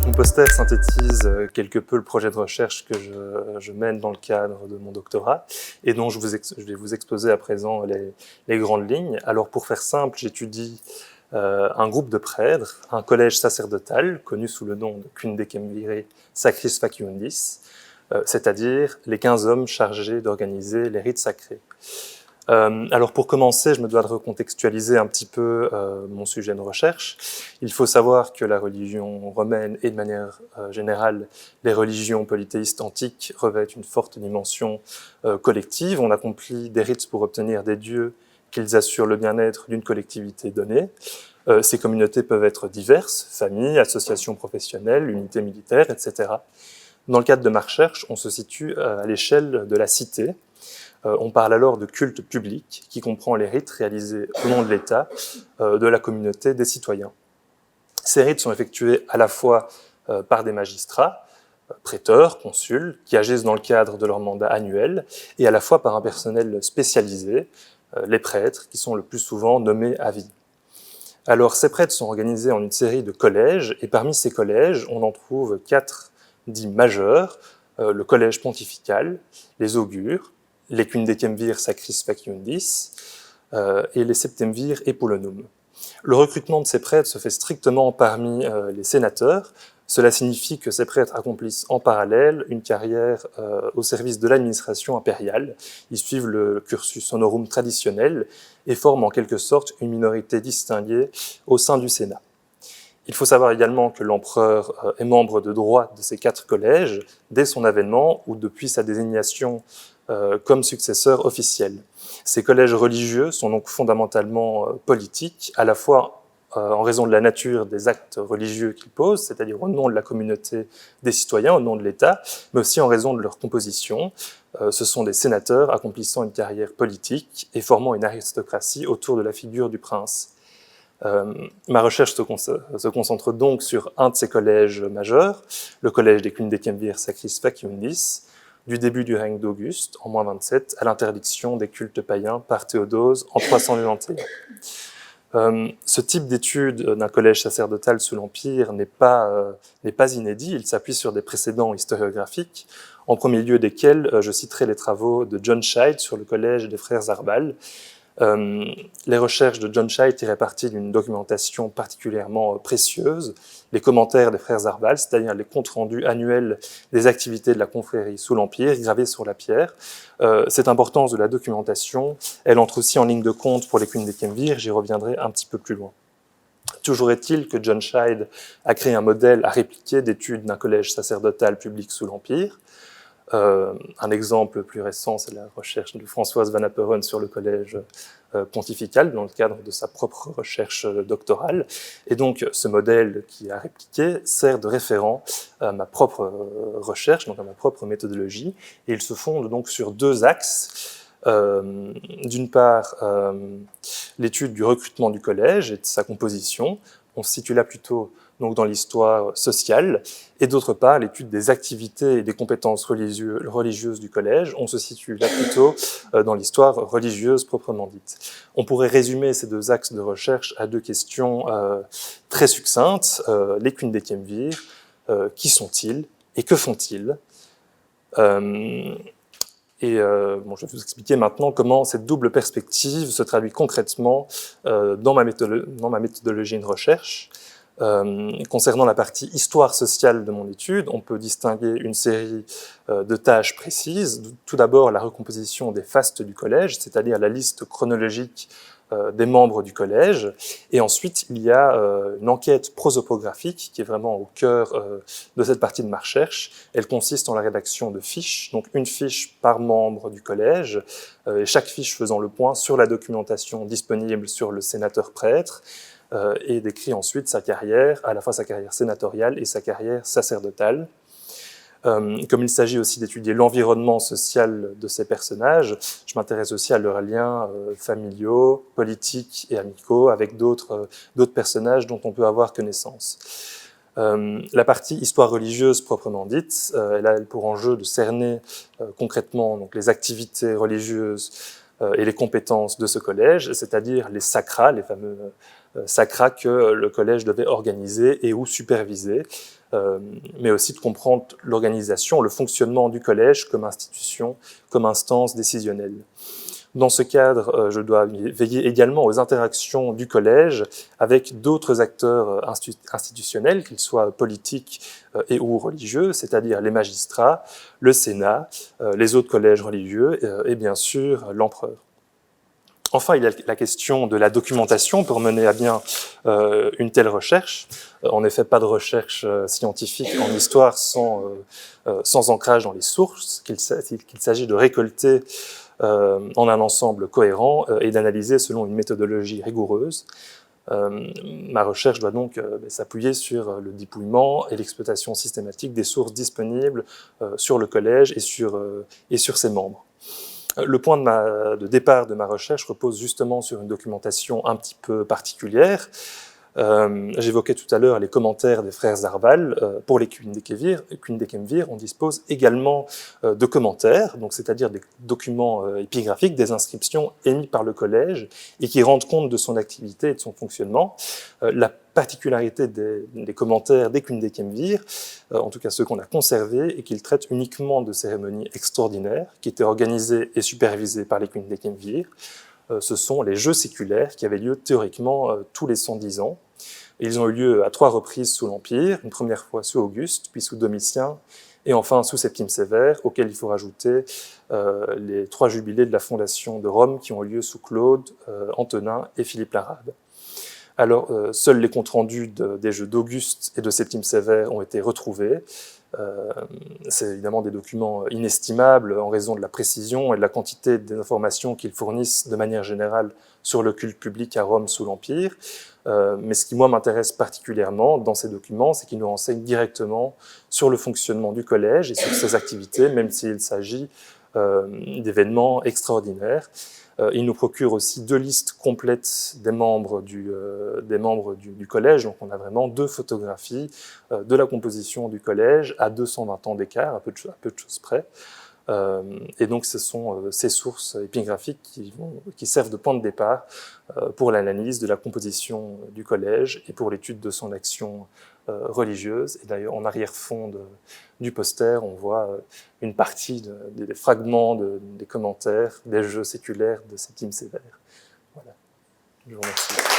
Mon poster synthétise quelque peu le projet de recherche que je mène dans le cadre de mon doctorat et dont je vais vous exposer à présent les grandes lignes. Alors pour faire simple, j'étudie un groupe de prêtres, un collège sacerdotal connu sous le nom de Kundekemviri Sacris Faciundis, c'est-à-dire les 15 hommes chargés d'organiser les rites sacrés. Alors pour commencer, je me dois de recontextualiser un petit peu mon sujet de recherche. Il faut savoir que la religion romaine et de manière générale les religions polythéistes antiques revêtent une forte dimension collective. On accomplit des rites pour obtenir des dieux qu'ils assurent le bien-être d'une collectivité donnée. Ces communautés peuvent être diverses, familles, associations professionnelles, unités militaires, etc. Dans le cadre de ma recherche, on se situe à l'échelle de la cité. On parle alors de culte public qui comprend les rites réalisés au nom de l'État, de la communauté, des citoyens. Ces rites sont effectués à la fois par des magistrats, prêteurs, consuls, qui agissent dans le cadre de leur mandat annuel, et à la fois par un personnel spécialisé, les prêtres, qui sont le plus souvent nommés à vie. Alors ces prêtres sont organisés en une série de collèges, et parmi ces collèges, on en trouve 4 dits majeurs, le collège pontifical, les augures, les Kundekemvir Sacris Faciundis et les Septemvir Epulonum. Le recrutement de ces prêtres se fait strictement parmi les sénateurs. Cela signifie que ces prêtres accomplissent en parallèle une carrière au service de l'administration impériale. Ils suivent le cursus honorum traditionnel et forment en quelque sorte une minorité distinguée au sein du Sénat. Il faut savoir également que l'empereur est membre de droit de ces 4 collèges dès son avènement ou depuis sa désignation comme successeur officiel. Ces collèges religieux sont donc fondamentalement politiques, à la fois en raison de la nature des actes religieux qu'ils posent, c'est-à-dire au nom de la communauté des citoyens, au nom de l'État, mais aussi en raison de leur composition. Ce sont des sénateurs accomplissant une carrière politique et formant une aristocratie autour de la figure du prince. Ma recherche se concentre donc sur un de ces collèges majeurs, le collège des Kundekemvir Sacris Faciundis, du début du règne d'Auguste, en moins 27, à l'interdiction des cultes païens par Théodose en 391. Ce type d'étude d'un collège sacerdotal sous l'Empire n'est pas inédit, il s'appuie sur des précédents historiographiques, en premier lieu desquels je citerai les travaux de John Scheid sur le collège des frères Arbal. Les recherches de John Scheid tiraient parti d'une documentation particulièrement précieuse, les commentaires des frères Arbal, c'est-à-dire les comptes rendus annuels des activités de la confrérie sous l'Empire, gravés sur la pierre. Cette importance de la documentation, elle entre aussi en ligne de compte pour les Kundekemvir, j'y reviendrai un petit peu plus loin. Toujours est-il que John Scheid a créé un modèle à répliquer d'études d'un collège sacerdotal public sous l'Empire. Un exemple plus récent, c'est la recherche de Françoise Van Apperen sur le collège pontifical dans le cadre de sa propre recherche doctorale. Et donc, ce modèle qui a répliqué sert de référent à ma propre recherche, donc à ma propre méthodologie, et il se fonde donc sur 2 axes. D'une part, l'étude du recrutement du collège et de sa composition. On se situe là plutôt donc dans l'histoire sociale, et d'autre part, l'étude des activités et des compétences religieuses du collège. On se situe là plutôt dans l'histoire religieuse proprement dite. On pourrait résumer ces 2 axes de recherche à 2 questions très succinctes. Les Kundekemvir, qui sont-ils et que font-ils ? Je vais vous expliquer maintenant comment cette double perspective se traduit concrètement dans ma méthodologie de recherche. Concernant la partie histoire sociale de mon étude, on peut distinguer une série de tâches précises. Tout d'abord, la recomposition des fastes du collège, c'est-à-dire la liste chronologique des membres du collège. Et ensuite, il y a une enquête prosopographique qui est vraiment au cœur de cette partie de ma recherche. Elle consiste en la rédaction de fiches, donc une fiche par membre du collège, et chaque fiche faisant le point sur la documentation disponible sur le sénateur prêtre, et décrit ensuite sa carrière, à la fois sa carrière sénatoriale et sa carrière sacerdotale. Comme il s'agit aussi d'étudier l'environnement social de ces personnages, je m'intéresse aussi à leurs liens familiaux, politiques et amicaux avec d'autres personnages dont on peut avoir connaissance. La partie histoire religieuse proprement dite, elle a pour enjeu de cerner concrètement donc, les activités religieuses et les compétences de ce collège, c'est-à-dire les sacras, les fameux sacra que le collège devait organiser et ou superviser, mais aussi de comprendre l'organisation, le fonctionnement du collège comme institution, comme instance décisionnelle. Dans ce cadre, je dois veiller également aux interactions du collège avec d'autres acteurs institutionnels, qu'ils soient politiques et ou religieux, c'est-à-dire les magistrats, le Sénat, les autres collèges religieux et bien sûr l'empereur. Enfin, il y a la question de la documentation pour mener à bien une telle recherche. En effet, pas de recherche scientifique en histoire sans ancrage dans les sources, qu'il s'agit de récolter en un ensemble cohérent et d'analyser selon une méthodologie rigoureuse. Ma recherche doit donc s'appuyer sur le dépouillement et l'exploitation systématique des sources disponibles sur le collège et sur ses membres. Le point de départ de ma recherche repose justement sur une documentation un petit peu particulière. J'évoquais tout à l'heure les commentaires des frères Zarval. Pour les Kundekemvir, on dispose également de commentaires, donc c'est-à-dire des documents épigraphiques, des inscriptions émises par le collège et qui rendent compte de son activité et de son fonctionnement. La particularité des commentaires des Kundekemvir, en tout cas ceux qu'on a conservés, est qu'ils traitent uniquement de cérémonies extraordinaires qui étaient organisées et supervisées par les Kundekemvir. Ce sont les jeux séculaires qui avaient lieu théoriquement tous les 110 ans. Ils ont eu lieu à 3 reprises sous l'Empire, une première fois sous Auguste, puis sous Domitien, et enfin sous Septime Sévère, auquel il faut rajouter les 3 jubilés de la fondation de Rome qui ont eu lieu sous Claude, Antonin et Philippe l'Arabe. Alors, seuls les comptes rendus des jeux d'Auguste et de Septime Sévère ont été retrouvés. C'est évidemment des documents inestimables en raison de la précision et de la quantité des informations qu'ils fournissent de manière générale sur le culte public à Rome sous l'Empire. Mais ce qui, moi, m'intéresse particulièrement dans ces documents, c'est qu'ils nous renseignent directement sur le fonctionnement du collège et sur ses activités, même s'il s'agit d'événements extraordinaires. Il nous procure aussi 2 listes complètes des membres du collège, donc on a vraiment 2 photographies de la composition du collège à 220 ans d'écart, à peu de choses près. Et donc ce sont ces sources épigraphiques qui servent de point de départ pour l'analyse de la composition du collège et pour l'étude de son action religieuse. Et d'ailleurs, en arrière-fond du poster, on voit une partie des fragments des commentaires des jeux séculaires de Septime Sévère. Voilà. Je vous remercie.